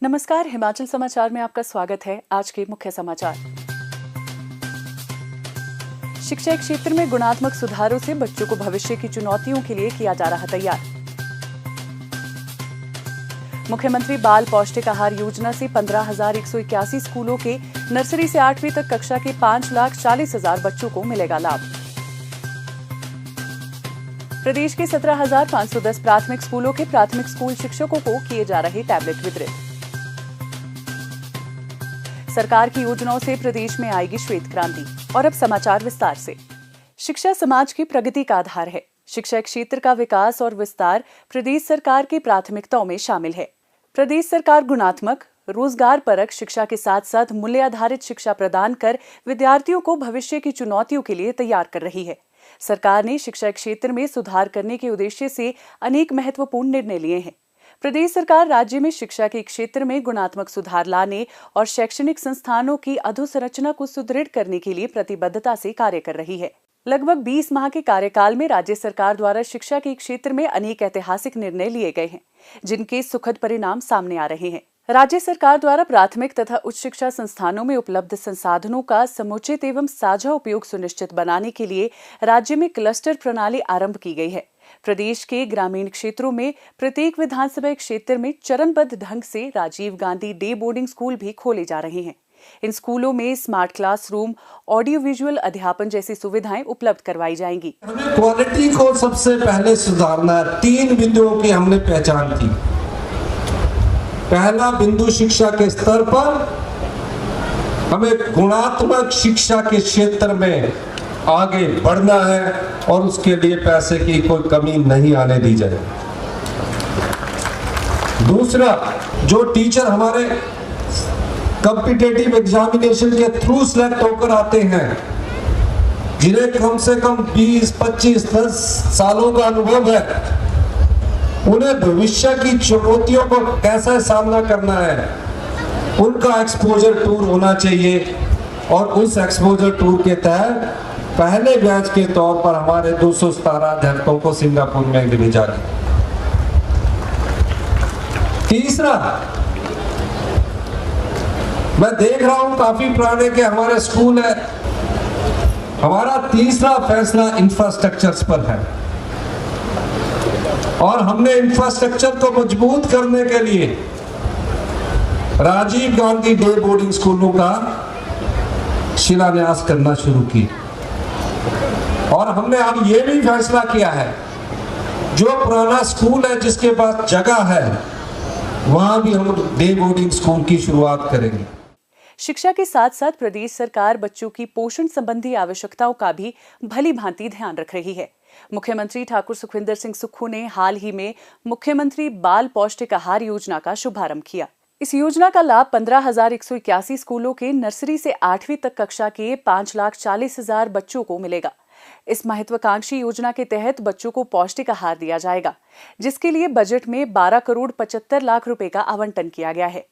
नमस्कार, हिमाचल समाचार में आपका स्वागत है। आज के मुख्य समाचार। शिक्षा क्षेत्र में गुणात्मक सुधारों से बच्चों को भविष्य की चुनौतियों के लिए किया जा रहा तैयार। मुख्यमंत्री बाल पौष्टिक आहार योजना से 15,181 स्कूलों के नर्सरी से 8वीं तक कक्षा के 5,40,000 बच्चों को मिलेगा लाभ। प्रदेश के 17,510 प्राथमिक स्कूलों के प्राथमिक स्कूल शिक्षकों को किए जा रहे टैबलेट वितरित। सरकार की योजनाओं से प्रदेश में आएगी श्वेत क्रांति। और अब समाचार विस्तार से। शिक्षा समाज की प्रगति का आधार है। शिक्षा क्षेत्र का विकास और विस्तार प्रदेश सरकार की प्राथमिकताओं में शामिल है। प्रदेश सरकार गुणात्मक, रोजगार परक शिक्षा के साथ साथ मूल्य आधारित शिक्षा प्रदान कर विद्यार्थियों को भविष्य की चुनौतियों के लिए तैयार कर रही है। सरकार ने शिक्षा क्षेत्र में सुधार करने के उद्देश्य से अनेक महत्वपूर्ण निर्णय लिए हैं। प्रदेश सरकार राज्य में शिक्षा के क्षेत्र में गुणात्मक सुधार लाने और शैक्षणिक संस्थानों की अधोसंरचना को सुदृढ़ करने के लिए प्रतिबद्धता से कार्य कर रही है। लगभग 20 माह के कार्यकाल में राज्य सरकार द्वारा शिक्षा के क्षेत्र में अनेक ऐतिहासिक निर्णय लिए गए हैं, जिनके सुखद परिणाम सामने आ रहे हैं। राज्य सरकार द्वारा प्राथमिक तथा उच्च शिक्षा संस्थानों में उपलब्ध संसाधनों का समुचित एवं साझा उपयोग सुनिश्चित बनाने के लिए राज्य में क्लस्टर प्रणाली आरंभ की गई है। प्रदेश के ग्रामीण क्षेत्रों में प्रत्येक विधानसभा क्षेत्र में चरणबद्ध ढंग से Rajiv Gandhi day boarding school भी खोले जा रहे हैं। इन स्कूलों में स्मार्ट क्लासरूम, ऑडियो विजुअल अध्यापन जैसी सुविधाएं उपलब्ध करवाई जाएंगी। हमें क्वालिटी को सबसे पहले सुधारना है। 3 बिंदुओं की हमने पहचान की। पहला बिंदु, शिक्षा के स्तर पर हमें गुणात्मक शिक्षा के क्षेत्र में आगे बढ़ना है और उसके लिए पैसे की कोई कमी नहीं आने दी जाए। दूसरा, जो टीचर हमारे कॉम्पिटिटिव एग्जामिनेशन के थ्रू सिलेक्ट होकर आते हैं, जिन्हें कम से कम 20, 25, 10 सालों का अनुभव है, उन्हें भविष्य की चुनौतियों को कैसे सामना करना है, उनका एक्सपोजर टूर होना चाहिए। और उस एक्सपोजर टूर के तहत पहले बैच के तौर पर हमारे 217 अध्यापकों को सिंगापुर में भेजा गया। तीसरा, मैं देख रहा हूं काफी पुराने के हमारे स्कूल है। हमारा तीसरा फैसला इंफ्रास्ट्रक्चर पर है और हमने इंफ्रास्ट्रक्चर को मजबूत करने के लिए राजीव गांधी डे बोर्डिंग स्कूलों का शिलान्यास करना शुरू की। और हमने अब यह भी फैसला किया है, जो पुराना स्कूल है जिसके पास जगह है, वहां भी हम डे बोर्डिंग स्कूल की शुरुआत करेंगे। शिक्षा के साथ साथ प्रदेश सरकार बच्चों की पोषण संबंधी आवश्यकताओं का भी भली भांति ध्यान रख रही है। मुख्यमंत्री ठाकुर सुखविंदर सिंह सुक्खू ने हाल ही में मुख्यमंत्री बाल पौष्टिक आहार योजना का शुभारंभ किया। इस योजना का लाभ 15,181 स्कूलों के नर्सरी से 8वीं तक कक्षा के 5,40,000 बच्चों को मिलेगा। इस महत्वाकांक्षी योजना के तहत बच्चों को पौष्टिक आहार दिया जाएगा, जिसके लिए बजट में 12 करोड़ 75 लाख रुपए का आवंटन किया गया है।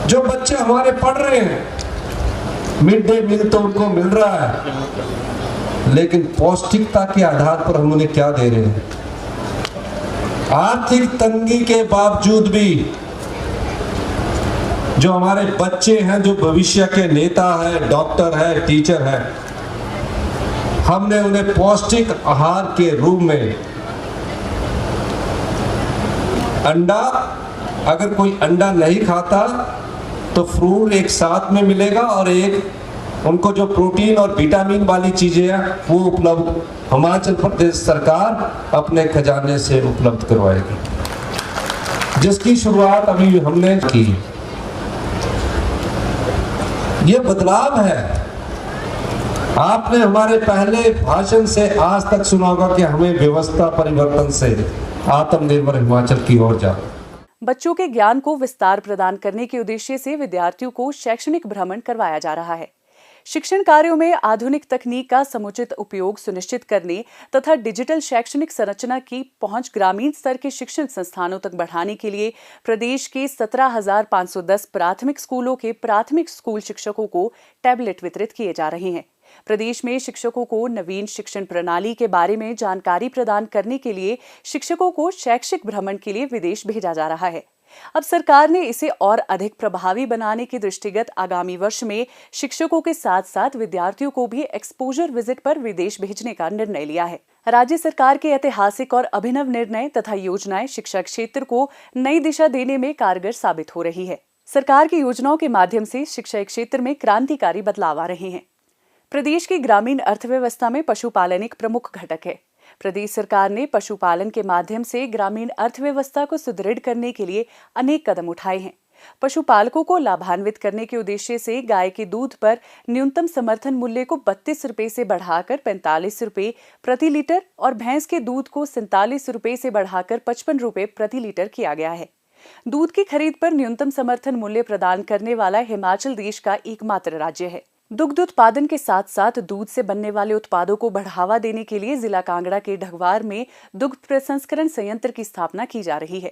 जो बच्चे हमारे पढ़ रहे हैं, मिड डे मील तो उनको मिल रहा है, लेकिन पौष्टिकता के आधार पर हम उन्हें क्या दे रहे हैं? आर्थिक तंगी के बावजूद भी जो हमारे बच्चे हैं, जो भविष्य के नेता है, डॉक्टर है, टीचर है, हमने उन्हें पौष्टिक आहार के रूप में अंडा, अगर कोई अंडा नहीं खाता तो फ्रूट एक साथ में मिलेगा और एक उनको जो प्रोटीन और विटामिन वाली चीजें हैं वो उपलब्ध हिमाचल प्रदेश सरकार अपने खजाने से उपलब्ध करवाएगी, जिसकी शुरुआत अभी हमने की। ये बदलाव है। आपने हमारे पहले भाषण से आज तक सुना होगा कि हमें व्यवस्था परिवर्तन से आत्मनिर्भर हिमाचल की ओर जा। बच्चों के ज्ञान को विस्तार प्रदान करने के उद्देश्य से विद्यार्थियों को शैक्षणिक भ्रमण करवाया जा रहा है। शिक्षण कार्यों में आधुनिक तकनीक का समुचित उपयोग सुनिश्चित करने तथा डिजिटल शैक्षणिक संरचना की पहुंच ग्रामीण स्तर के शिक्षण संस्थानों तक बढ़ाने के लिए प्रदेश के 17,510 प्राथमिक स्कूलों के प्राथमिक स्कूल शिक्षकों को टैबलेट वितरित किए जा रहे हैं। प्रदेश में शिक्षकों को नवीन शिक्षण प्रणाली के बारे में जानकारी प्रदान करने के लिए शिक्षकों को शैक्षिक भ्रमण के लिए विदेश भेजा जा रहा है। अब सरकार ने इसे और अधिक प्रभावी बनाने के दृष्टिगत आगामी वर्ष में शिक्षकों के साथ साथ विद्यार्थियों को भी एक्सपोजर विजिट पर विदेश भेजने का निर्णय लिया है। राज्य सरकार के ऐतिहासिक और अभिनव निर्णय तथा योजनाएं शिक्षा क्षेत्र को नई दिशा देने में कारगर साबित हो रही है। सरकार की योजनाओं के माध्यम से शिक्षा क्षेत्र में क्रांतिकारी बदलाव आ रहे हैं। प्रदेश की ग्रामीण अर्थव्यवस्था में पशुपालन एक प्रमुख घटक है। प्रदेश सरकार ने पशुपालन के माध्यम से ग्रामीण अर्थव्यवस्था को सुदृढ़ करने के लिए अनेक कदम उठाए हैं। पशुपालकों को लाभान्वित करने के उद्देश्य से गाय के दूध पर न्यूनतम समर्थन मूल्य को 32 रुपए से बढ़ाकर 45 रुपए प्रति लीटर और भैंस के दूध को 47 रुपए से बढ़ाकर 55 रुपए प्रति लीटर किया गया है। दूध की खरीद पर न्यूनतम समर्थन मूल्य प्रदान करने वाला हिमाचल देश का एकमात्र राज्य है। दुग्ध उत्पादन के साथ साथ दूध से बनने वाले उत्पादों को बढ़ावा देने के लिए जिला कांगड़ा के ढगवार में दुग्ध प्रसंस्करण संयंत्र की स्थापना की जा रही है।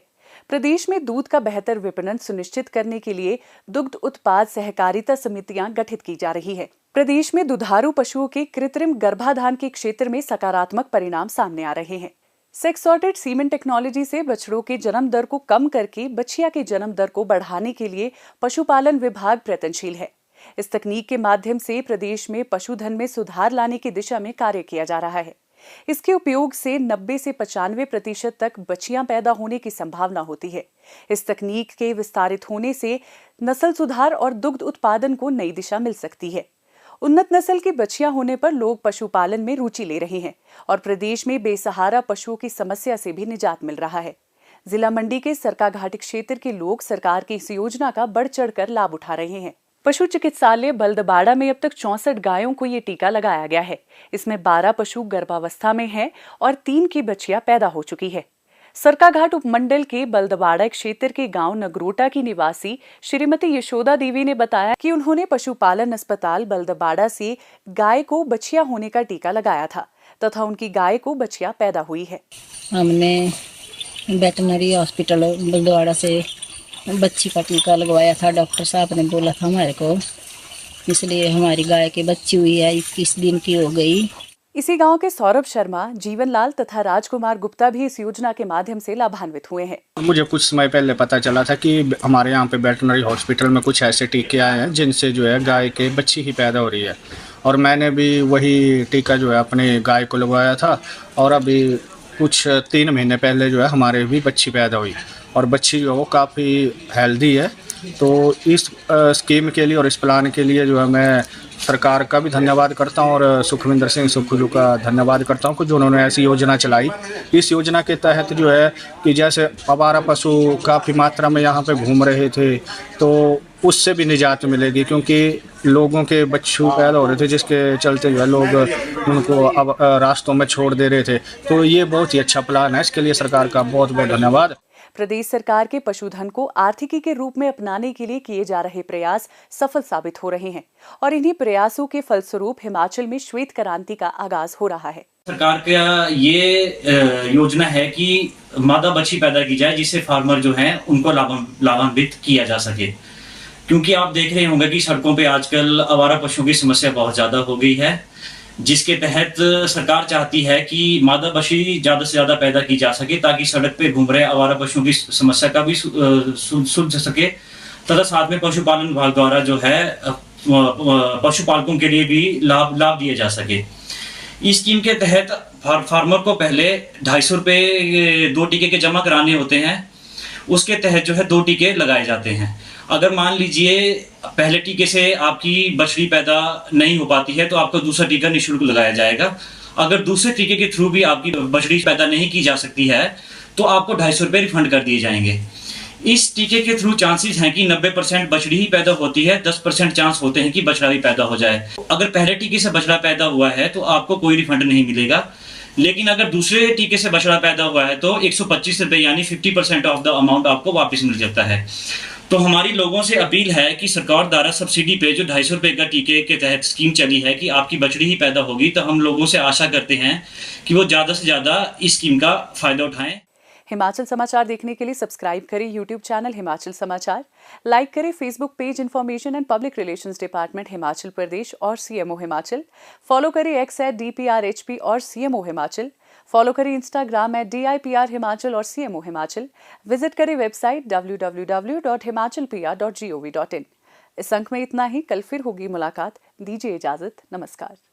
प्रदेश में दूध का बेहतर विपणन सुनिश्चित करने के लिए दुग्ध उत्पाद सहकारिता समितियां गठित की जा रही है। प्रदेश में दुधारू पशुओं के कृत्रिम गर्भाधान के क्षेत्र में सकारात्मक परिणाम सामने आ रहे हैं। सेक्स सॉर्टेड सीमेन टेक्नोलॉजी से बछड़ों के जन्म दर को कम करके बछिया के जन्म दर को बढ़ाने के लिए पशुपालन विभाग प्रयत्नशील है। इस तकनीक के माध्यम से प्रदेश में पशुधन में सुधार लाने की दिशा में कार्य किया जा रहा है। इसके उपयोग से 90 से 95% तक बछियां पैदा होने की संभावना होती है। इस तकनीक के विस्तारित होने से नस्ल सुधार और दुग्ध उत्पादन को नई दिशा मिल सकती है। उन्नत नस्ल की बछियां होने पर लोग पशुपालन में रुचि ले रहे हैं और प्रदेश में बेसहारा पशुओं की समस्या से भी निजात मिल रहा है। जिला मंडी के सरकाघाटी क्षेत्र के लोग सरकार की इस योजना का बढ़ चढ़कर लाभ उठा रहे हैं। पशु चिकित्सालय बल्दबाड़ा में अब तक 64 गायों को ये टीका लगाया गया है। इसमें 12 पशु गर्भावस्था में हैं और 3 की बच्चियां पैदा हो चुकी है। सरकाघाट उपमंडल के बल्दबाड़ा क्षेत्र के गांव नगरोटा की निवासी श्रीमती यशोदा देवी ने बताया कि उन्होंने पशुपालन अस्पताल बल्दबाड़ा से गाय को बच्चियां होने का टीका लगाया था तथा उनकी गाय को बच्चियां पैदा हुई है। हमने वेटनरी हॉस्पिटल बल्दबाड़ा से बच्ची का टीका लगवाया था। डॉक्टर साहब ने बोला था हमारे को, इसलिए हमारी गाय की बच्ची हुई है, 21 दिन की हो गई। इसी गांव के सौरभ शर्मा, जीवनलाल तथा राजकुमार गुप्ता भी इस योजना के माध्यम से लाभान्वित हुए हैं। मुझे कुछ समय पहले पता चला था कि हमारे यहाँ पे वेटनरी हॉस्पिटल में कुछ ऐसे टीके आए हैं जिनसे जो है गाय के बच्ची ही पैदा हो रही है, और मैंने भी वही टीका जो है अपने गाय को लगवाया था और अभी कुछ 3 महीने पहले जो है हमारे भी बच्ची पैदा हुई और बच्ची जो है वो काफ़ी हेल्दी है। तो इस स्कीम के लिए और इस प्लान के लिए जो है मैं सरकार का भी धन्यवाद करता हूं और सुखविंदर सिंह सुक्खू का धन्यवाद करता हूं कि जो उन्होंने ऐसी योजना चलाई। इस योजना के तहत जो है कि जैसे आवारा पशु काफ़ी मात्रा में यहाँ पे घूम रहे थे तो उससे भी निजात मिलेगी, क्योंकि लोगों के बच्चों पैदा हो रहे थे जिसके चलते जो है लोग उनको अब रास्तों में छोड़ दे रहे थे। तो ये बहुत ही अच्छा प्लान है, इसके लिए सरकार का बहुत बहुत धन्यवाद। प्रदेश सरकार के पशुधन को आर्थिकी के रूप में अपनाने के लिए किए जा रहे प्रयास सफल साबित हो रहे हैं और इन्हीं प्रयासों के फलस्वरूप हिमाचल में श्वेत क्रांति का आगाज हो रहा है। सरकार का ये योजना है कि मादा बच्ची पैदा की जाए जिससे फार्मर जो हैं उनको लाभान्वित किया जा सके, क्योंकि आप देख रहे होंगे कि सड़कों पे आजकल आवारा पशुओं की समस्या बहुत ज्यादा हो गई है, जिसके तहत सरकार चाहती है कि मादा बछड़ी ज्यादा से ज्यादा पैदा की जा सके ताकि सड़क पे घूम रहे आवारा पशुओं की समस्या का भी सुलझ सके, तथा साथ में पशुपालन विभाग द्वारा जो है पशुपालकों के लिए भी लाभ दिए जा सके। इस स्कीम के तहत फार्मर को पहले 250 रुपये 2 टीके के जमा कराने होते हैं, उसके तहत जो है 2 टीके लगाए जाते हैं। अगर मान लीजिए पहले टीके से आपकी बछड़ी पैदा नहीं हो पाती है तो आपको दूसरा टीका निःशुल्क लगाया जाएगा। अगर दूसरे टीके के थ्रू भी आपकी बछड़ी पैदा नहीं की जा सकती है तो आपको 250 रुपये रिफंड कर दिए जाएंगे। इस टीके के थ्रू चांसेस हैं कि 90% बछड़ी ही पैदा होती है, 10% चांस होते हैं कि बछड़ा भी पैदा हो जाए। अगर पहले टीके से बछड़ा पैदा हुआ है तो आपको कोई रिफंड नहीं मिलेगा, लेकिन अगर दूसरे टीके से बछड़ा पैदा हुआ है तो 125 रुपये यानी 50% ऑफ द अमाउंट आपको वापस मिल जाता है। तो हमारी लोगों से अपील है कि सरकार द्वारा सब्सिडी पे जो 250 रुपये का टीके के तहत स्कीम चली है कि आपकी बछड़ी ही पैदा होगी, तो हम लोगों से आशा करते हैं कि वो ज़्यादा से ज़्यादा इस स्कीम का फायदा उठाएं। हिमाचल समाचार देखने के लिए सब्सक्राइब करें यूट्यूब चैनल हिमाचल समाचार, लाइक करें Facebook page information and public relations department Himachal Pradesh और CMO हिमाचल, फॉलो करें X @DPRHP और CMO हिमाचल, फॉलो करें इंस्टाग्राम @DIPR हिमाचल और CMO हिमाचल। विजिट करें वेबसाइट www.himachalpr.gov.in। इस अंक में इतना ही। कल फिर होगी मुलाकात। दीजिए इजाजत। नमस्कार।